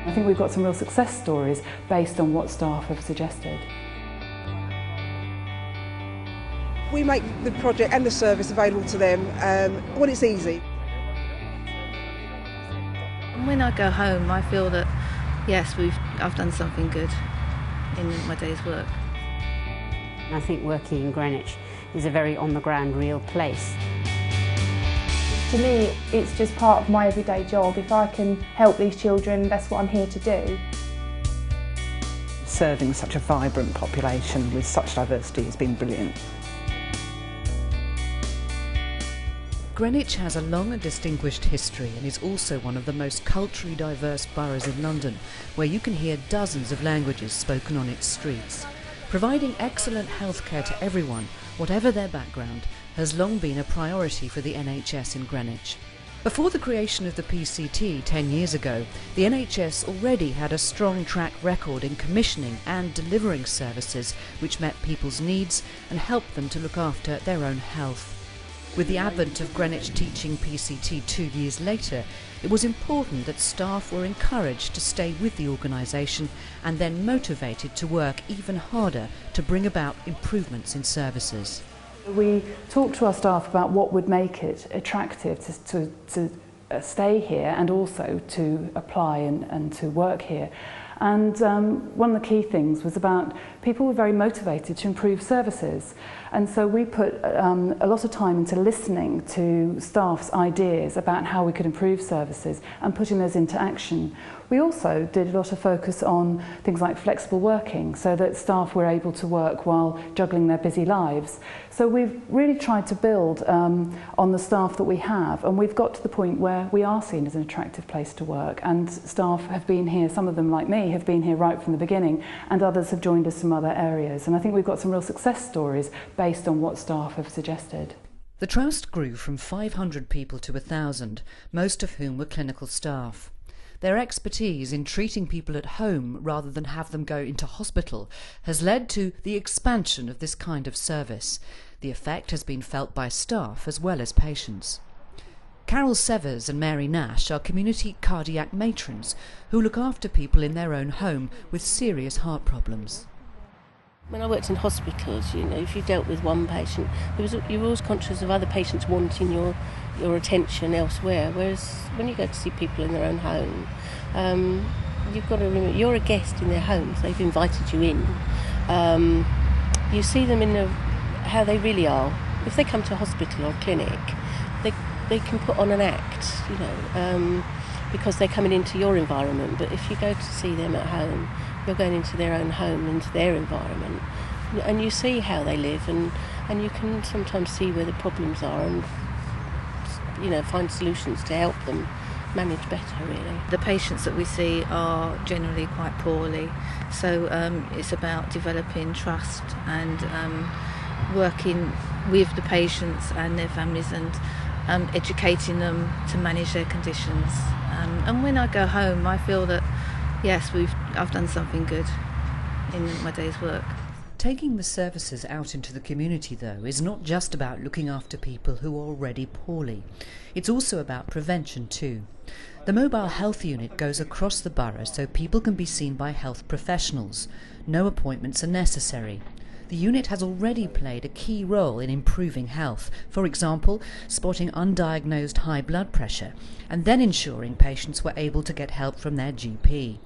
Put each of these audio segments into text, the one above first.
I think we've got some real success stories based on what staff have suggested. We make the project and the service available to them when it's easy. When I go home, I feel that, yes, I've done something good in my day's work. I think working in Greenwich is a very on-the-ground, real place. To me, it's just part of my everyday job. If I can help these children, that's what I'm here to do. Serving such a vibrant population with such diversity has been brilliant. Greenwich has a long and distinguished history and is also one of the most culturally diverse boroughs in London, where you can hear dozens of languages spoken on its streets. Providing excellent healthcare to everyone, whatever their background, has long been a priority for the NHS in Greenwich. Before the creation of the PCT 10 years ago, the NHS already had a strong track record in commissioning and delivering services which met people's needs and helped them to look after their own health. With the advent of Greenwich teaching PCT 2 years later, it was important that staff were encouraged to stay with the organisation and then motivated to work even harder to bring about improvements in services. We talked to our staff about what would make it attractive to stay here and also to apply and to work here. And one of the key things was about people were very motivated to improve services. And so we put a lot of time into listening to staff's ideas about how we could improve services and putting those into action. We also did a lot of focus on things like flexible working so that staff were able to work while juggling their busy lives. So we've really tried to build on the staff that we have, and we've got to the point where we are seen as an attractive place to work, and staff have been here, some of them like me have been here right from the beginning, and others have joined us from other areas. And I think we've got some real success stories based on what staff have suggested. The trust grew from 500 people to 1,000, most of whom were clinical staff. Their expertise in treating people at home rather than have them go into hospital has led to the expansion of this kind of service. The effect has been felt by staff as well as patients. Carol Severs and Mary Nash are community cardiac matrons who look after people in their own home with serious heart problems. When I worked in hospitals, if you dealt with one patient, you were always conscious of other patients wanting your attention elsewhere. Whereas when you go to see people in their own home, you've got to remember you're a guest in their homes. They've invited you in. You see them in how they really are. If they come to a hospital or clinic, they can put on an act, because they're coming into your environment. But if you go to see them at home, you're going into their own home, into their environment, and you see how they live, and you can sometimes see where the problems are and find solutions to help them manage better, really. The patients that we see are generally quite poorly, so it's about developing trust and working with the patients and their families and educating them to manage their conditions. And when I go home, I feel that, yes, I've done something good in my day's work. Taking the services out into the community, though, is not just about looking after people who are already poorly. It's also about prevention too. The mobile health unit goes across the borough so people can be seen by health professionals. No appointments are necessary. The unit has already played a key role in improving health, for example, spotting undiagnosed high blood pressure and then ensuring patients were able to get help from their GP.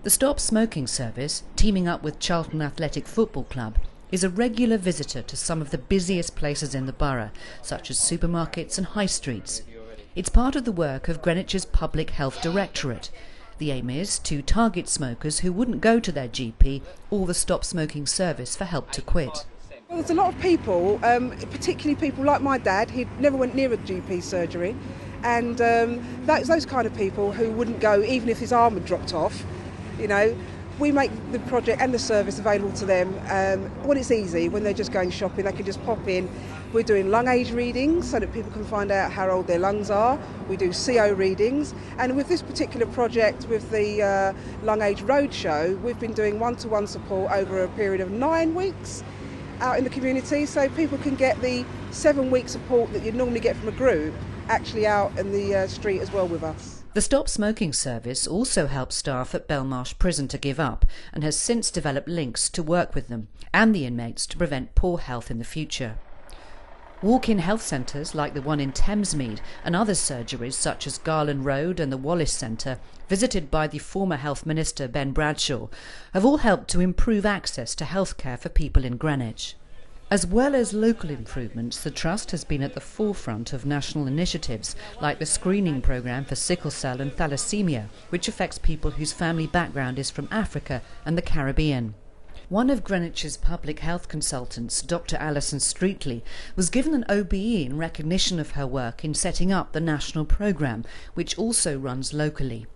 The Stop Smoking service, teaming up with Charlton Athletic Football Club, is a regular visitor to some of the busiest places in the borough, such as supermarkets and high streets. It's part of the work of Greenwich's Public Health Directorate. The aim is to target smokers who wouldn't go to their GP or the Stop Smoking service for help to quit. Well, there's a lot of people, particularly people like my dad, he never went near a GP surgery, and those kind of people who wouldn't go even if his arm had dropped off. We make the project and the service available to them when it's easy, when they're just going shopping, they can just pop in. We're doing lung age readings so that people can find out how old their lungs are. We do CO readings, and with this particular project, with the Lung Age Roadshow, we've been doing one-to-one support over a period of 9 weeks out in the community, so people can get the 7-week support that you'd normally get from a group actually out in the street as well with us. The Stop Smoking service also helps staff at Belmarsh Prison to give up and has since developed links to work with them and the inmates to prevent poor health in the future. Walk-in health centres like the one in Thamesmead and other surgeries such as Garland Road and the Wallace Centre, visited by the former Health Minister Ben Bradshaw, have all helped to improve access to healthcare for people in Greenwich. As well as local improvements, the Trust has been at the forefront of national initiatives like the screening programme for sickle cell and thalassemia, which affects people whose family background is from Africa and the Caribbean. One of Greenwich's public health consultants, Dr. Alison Streetley, was given an OBE in recognition of her work in setting up the national programme, which also runs locally.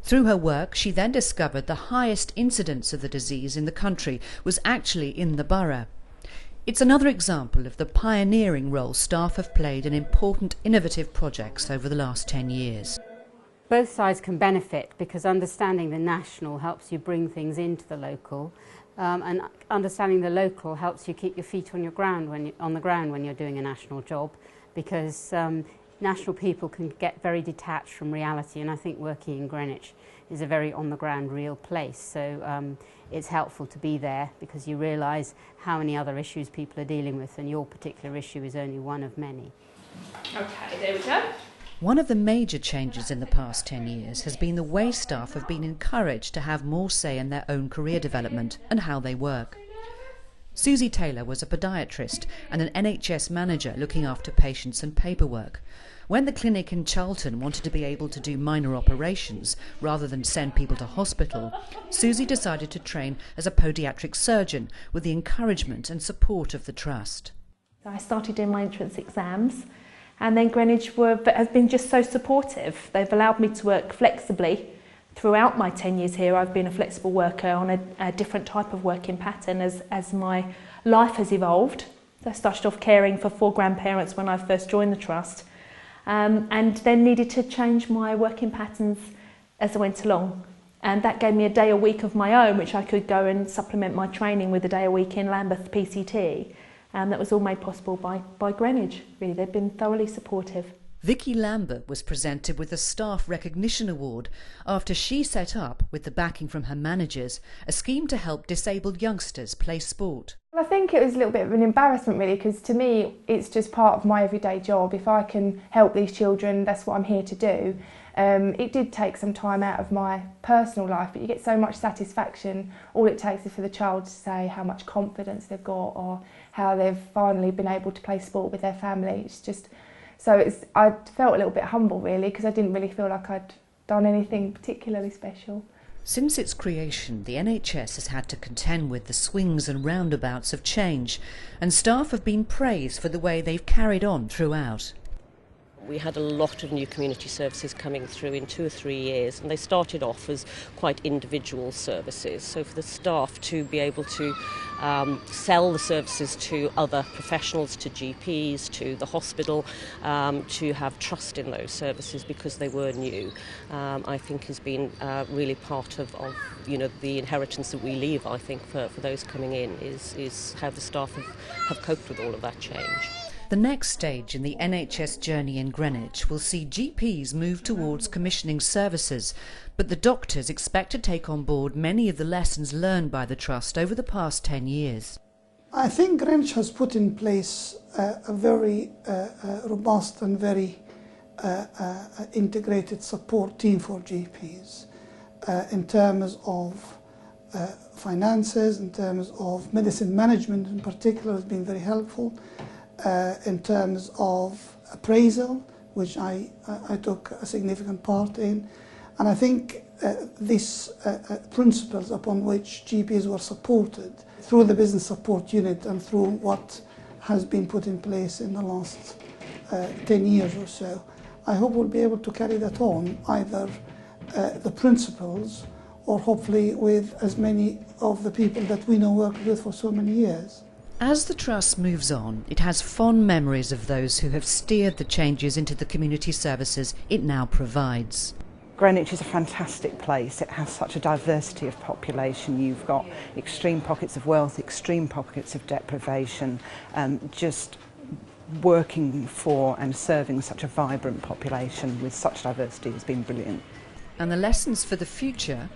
Through her work, she then discovered the highest incidence of the disease in the country was actually in the borough. It's another example of the pioneering role staff have played in important innovative projects over the last 10 years. Both sides can benefit because understanding the national helps you bring things into the local, and understanding the local helps you keep your feet on the ground when you're doing a national job, because national people can get very detached from reality, and I think working in Greenwich is a very on-the-ground real place. So it's helpful to be there because you realise how many other issues people are dealing with, and your particular issue is only one of many. Okay, there we go. One of the major changes in the past 10 years has been the way staff have been encouraged to have more say in their own career development and how they work. Susie Taylor was a podiatrist and an NHS manager looking after patients and paperwork. When the clinic in Charlton wanted to be able to do minor operations rather than send people to hospital, Susie decided to train as a paediatric surgeon with the encouragement and support of the Trust. I started doing my entrance exams, and then Greenwich have been just so supportive. They've allowed me to work flexibly. Throughout my 10 years here, I've been a flexible worker on a different type of working pattern as my life has evolved. So I started off caring for 4 grandparents when I first joined the Trust, and then needed to change my working patterns as I went along. And that gave me a day a week of my own, which I could go and supplement my training with a day a week in Lambeth PCT. That was all made possible by Greenwich, really. They've been thoroughly supportive. Vicky Lambert was presented with a Staff Recognition Award after she set up, with the backing from her managers, a scheme to help disabled youngsters play sport. Well, I think it was a little bit of an embarrassment, really, because to me it's just part of my everyday job. If I can help these children, that's what I'm here to do. It did take some time out of my personal life, but you get so much satisfaction. All it takes is for the child to say how much confidence they've got or how they've finally been able to play sport with their family. It's just, I felt a little bit humble, really, because I didn't really feel like I'd done anything particularly special. Since its creation, the NHS has had to contend with the swings and roundabouts of change, and staff have been praised for the way they've carried on throughout. We had a lot of new community services coming through in 2 or 3 years, and they started off as quite individual services. So for the staff to be able to sell the services to other professionals, to GPs, to the hospital, to have trust in those services because they were new, I think has been really part of the inheritance that we leave, I think, for those coming in, is how the staff have coped with all of that change. The next stage in the NHS journey in Greenwich will see GPs move towards commissioning services, but the doctors expect to take on board many of the lessons learned by the Trust over the past 10 years. I think Greenwich has put in place a very robust and very integrated support team for GPs in terms of finances, in terms of medicine management in particular has been very helpful. In terms of appraisal, which I took a significant part in. And I think these principles upon which GPs were supported through the business support unit and through what has been put in place in the last 10 years or so, I hope we'll be able to carry that on, either the principles or hopefully with as many of the people that we know worked with for so many years. As the Trust moves on, it has fond memories of those who have steered the changes into the community services it now provides. Greenwich is a fantastic place. It has such a diversity of population. You've got extreme pockets of wealth, extreme pockets of deprivation, just working for and serving such a vibrant population with such diversity has been brilliant. And the lessons for the future?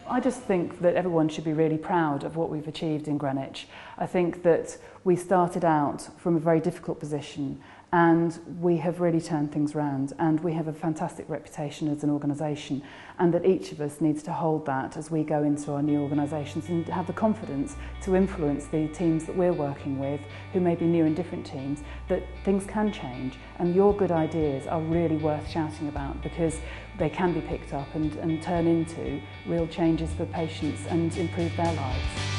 I just think that everyone should be really proud of what we've achieved in Greenwich. I think that we started out from a very difficult position and we have really turned things around, and we have a fantastic reputation as an organisation, and that each of us needs to hold that as we go into our new organisations and have the confidence to influence the teams that we're working with, who may be new and different teams, that things can change, and your good ideas are really worth shouting about because they can be picked up and turn into real changes for patients and improve their lives.